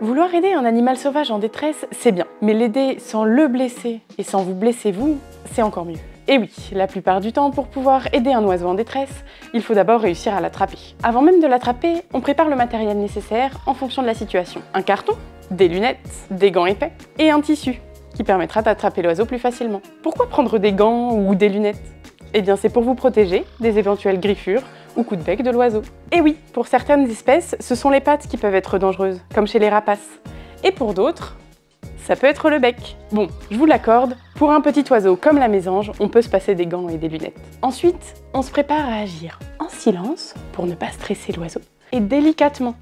Vouloir aider un animal sauvage en détresse, c'est bien. Mais l'aider sans le blesser et sans vous blesser vous, c'est encore mieux. Et oui, la plupart du temps, pour pouvoir aider un oiseau en détresse, il faut d'abord réussir à l'attraper. Avant même de l'attraper, on prépare le matériel nécessaire en fonction de la situation. Un carton, des lunettes, des gants épais et un tissu qui permettra d'attraper l'oiseau plus facilement. Pourquoi prendre des gants ou des lunettes? Eh bien, c'est pour vous protéger des éventuelles griffures ou coups de bec de l'oiseau. Et oui, pour certaines espèces, ce sont les pattes qui peuvent être dangereuses, comme chez les rapaces. Et pour d'autres, ça peut être le bec. Bon, je vous l'accorde, pour un petit oiseau comme la mésange, on peut se passer des gants et des lunettes. Ensuite, on se prépare à agir en silence pour ne pas stresser l'oiseau. Et délicatement.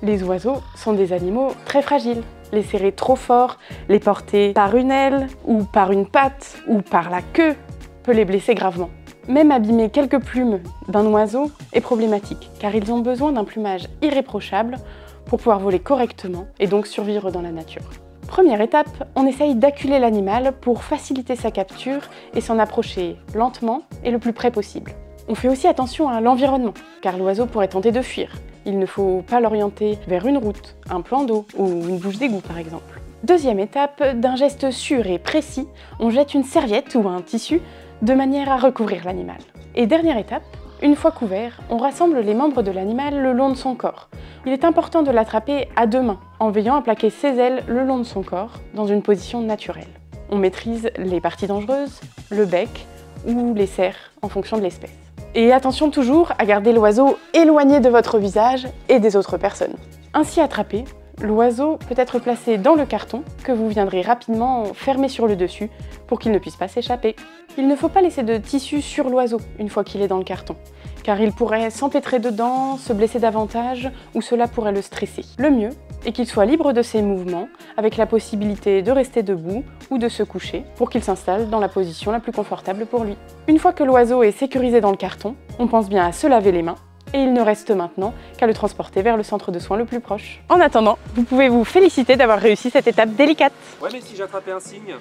Les oiseaux sont des animaux très fragiles. Les serrer trop fort, les porter par une aile, ou par une patte, ou par la queue, peut les blesser gravement. Même abîmer quelques plumes d'un oiseau est problématique, car ils ont besoin d'un plumage irréprochable pour pouvoir voler correctement et donc survivre dans la nature. Première étape, on essaye d'acculer l'animal pour faciliter sa capture et s'en approcher lentement et le plus près possible. On fait aussi attention à l'environnement, car l'oiseau pourrait tenter de fuir. Il ne faut pas l'orienter vers une route, un plan d'eau ou une bouche d'égout par exemple. Deuxième étape, d'un geste sûr et précis, on jette une serviette ou un tissu de manière à recouvrir l'animal. Et dernière étape, une fois couvert, on rassemble les membres de l'animal le long de son corps. Il est important de l'attraper à deux mains, en veillant à plaquer ses ailes le long de son corps, dans une position naturelle. On maîtrise les parties dangereuses, le bec ou les serres, en fonction de l'espèce. Et attention toujours à garder l'oiseau éloigné de votre visage et des autres personnes. Ainsi attrapé, l'oiseau peut être placé dans le carton que vous viendrez rapidement fermer sur le dessus pour qu'il ne puisse pas s'échapper. Il ne faut pas laisser de tissu sur l'oiseau une fois qu'il est dans le carton, car il pourrait s'empêtrer dedans, se blesser davantage ou cela pourrait le stresser. Le mieux est qu'il soit libre de ses mouvements, avec la possibilité de rester debout ou de se coucher pour qu'il s'installe dans la position la plus confortable pour lui. Une fois que l'oiseau est sécurisé dans le carton, on pense bien à se laver les mains et il ne reste maintenant qu'à le transporter vers le centre de soins le plus proche. En attendant, vous pouvez vous féliciter d'avoir réussi cette étape délicate. Ouais, mais si j'attrapais un cygne?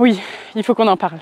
Oui, il faut qu'on en parle.